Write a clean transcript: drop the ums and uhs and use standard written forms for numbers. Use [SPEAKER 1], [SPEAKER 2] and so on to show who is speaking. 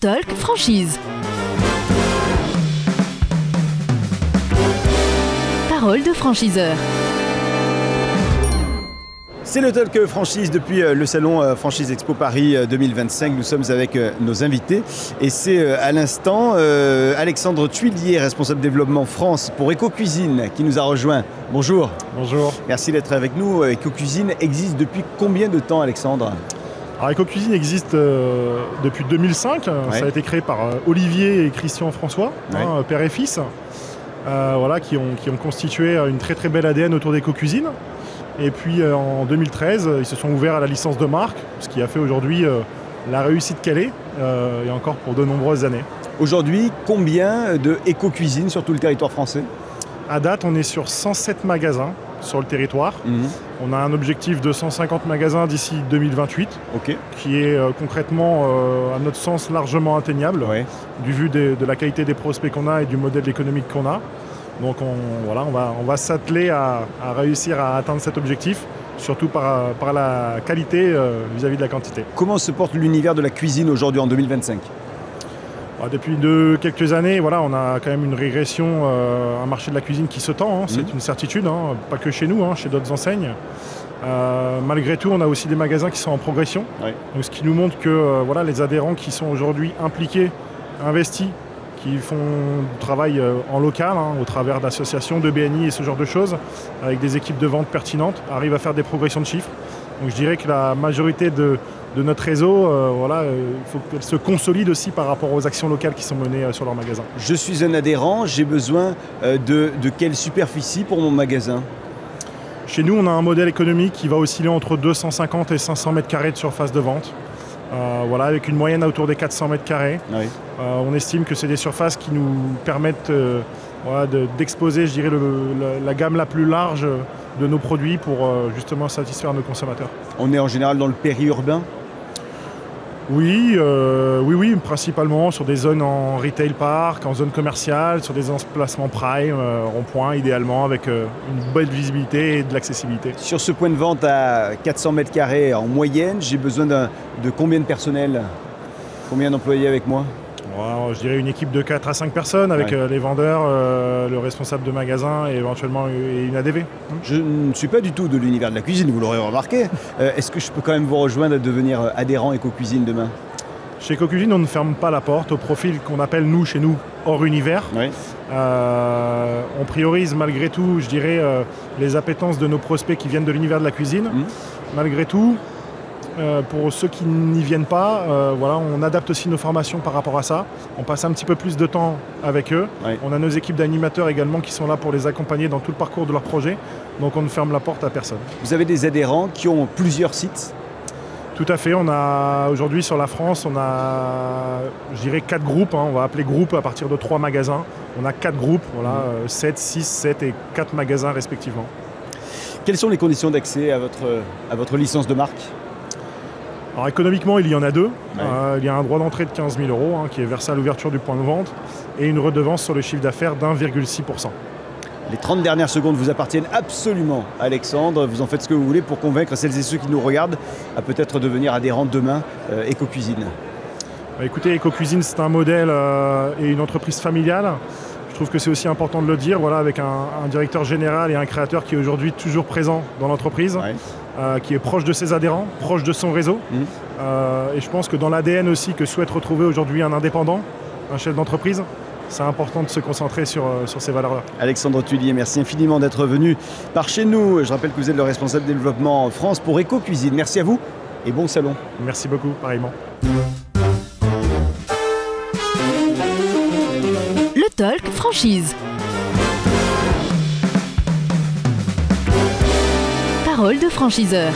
[SPEAKER 1] Talk Franchise. Parole de franchiseur.
[SPEAKER 2] C'est le Talk Franchise depuis le salon Franchise Expo Paris 2025. Nous sommes avec nos invités et c'est à l'instant Alexandre Tuillier, responsable développement France pour Eco-Cuisine, qui nous a rejoint. Bonjour.
[SPEAKER 3] Bonjour.
[SPEAKER 2] Merci d'être avec nous. Eco-Cuisine existe depuis combien de temps, Alexandre ?
[SPEAKER 3] Alors Eco-Cuisine existe depuis 2005. Ouais. Ça a été créé par Olivier et Christian François, ouais. Père et fils, qui ont constitué une très très belle ADN autour d'Eco-Cuisine. Et puis en 2013, ils se sont ouverts à la licence de marque, ce qui a fait aujourd'hui la réussite qu'elle est, et encore pour de nombreuses années.
[SPEAKER 2] Aujourd'hui, combien de Eco-Cuisine sur tout le territoire français ?
[SPEAKER 3] À date, on est sur 107 magasins sur le territoire. On a un objectif de 150 magasins d'ici 2028, qui est concrètement, à notre sens, largement atteignable, du vu de la qualité des prospects qu'on a et du modèle économique qu'on a. Donc on va s'atteler à réussir à atteindre cet objectif, surtout par la qualité vis-à-vis de la quantité.
[SPEAKER 2] Comment se porte l'univers de la cuisine aujourd'hui en 2025 ?
[SPEAKER 3] Depuis quelques années, on a quand même une régression, un marché de la cuisine qui se tend, c'est une certitude, pas que chez nous, chez d'autres enseignes. Malgré tout, on a aussi des magasins qui sont en progression, donc ce qui nous montre que les adhérents qui sont aujourd'hui impliqués, investis, qui font du travail en local, au travers d'associations, de BNI et ce genre de choses, avec des équipes de vente pertinentes, arrivent à faire des progressions de chiffres. Donc je dirais que la majorité de notre réseau, il faut qu'elle se consolide aussi par rapport aux actions locales qui sont menées sur leur magasin.
[SPEAKER 2] Je suis un adhérent, j'ai besoin de quelle superficie pour mon magasin ?
[SPEAKER 3] Chez nous, on a un modèle économique qui va osciller entre 250 et 500 mètres carrés de surface de vente. Avec une moyenne autour des 400 mètres carrés. On estime que c'est des surfaces qui nous permettent d'exposer, je dirais, la gamme la plus large de nos produits pour justement satisfaire nos consommateurs.
[SPEAKER 2] On est en général dans le périurbain ?
[SPEAKER 3] Oui, principalement sur des zones en retail park, en zone commerciale, sur des emplacements prime, rond-point idéalement, avec une belle visibilité et de l'accessibilité.
[SPEAKER 2] Sur ce point de vente à 400 mètres carrés en moyenne, j'ai besoin de combien de personnel ? Combien d'employés avec moi ?
[SPEAKER 3] Je dirais une équipe de 4 à 5 personnes avec les vendeurs, le responsable de magasin et éventuellement une ADV.
[SPEAKER 2] Je ne suis pas du tout de l'univers de la cuisine, vous l'aurez remarqué. Est-ce que je peux quand même vous rejoindre et devenir adhérent Eco-Cuisine demain ?
[SPEAKER 3] Chez Eco-Cuisine, on ne ferme pas la porte au profil qu'on appelle, nous, chez nous, hors univers. On priorise malgré tout, je dirais, les appétences de nos prospects qui viennent de l'univers de la cuisine. Malgré tout, pour ceux qui n'y viennent pas, on adapte aussi nos formations par rapport à ça. On passe un petit peu plus de temps avec eux. On a nos équipes d'animateurs également qui sont là pour les accompagner dans tout le parcours de leur projet. Donc on ne ferme la porte à personne.
[SPEAKER 2] Vous avez des adhérents qui ont plusieurs sites ?
[SPEAKER 3] Tout à fait. On a aujourd'hui sur la France, on a, je dirais, 4 groupes. On va appeler groupe à partir de 3 magasins. On a 4 groupes, 7, 6, 7 et 4 magasins respectivement. Quelles sont les conditions d'accès à votre licence de marque ? Alors économiquement, il y en a 2. Il y a un droit d'entrée de 15 000 € qui est versé à l'ouverture du point de vente et une redevance sur le chiffre d'affaires d'1,6%.
[SPEAKER 2] Les 30 dernières secondes vous appartiennent absolument, Alexandre. Vous en faites ce que vous voulez pour convaincre celles et ceux qui nous regardent à peut-être devenir adhérents demain Eco-Cuisine.
[SPEAKER 3] Écoutez, Eco-Cuisine, c'est un modèle et une entreprise familiale. Je trouve que c'est aussi important de le dire, avec un directeur général et un créateur qui est aujourd'hui toujours présent dans l'entreprise, qui est proche de ses adhérents, proche de son réseau. Et je pense que dans l'ADN aussi que souhaite retrouver aujourd'hui un indépendant, un chef d'entreprise, c'est important de se concentrer sur ces valeurs-là.
[SPEAKER 2] Alexandre Tuillier, merci infiniment d'être venu par chez nous. Je rappelle que vous êtes le responsable développement en France pour Eco-Cuisine. Merci à vous et bon salon.
[SPEAKER 3] Merci beaucoup, pareillement.
[SPEAKER 1] Le Talk Franchise. Parole de franchiseur.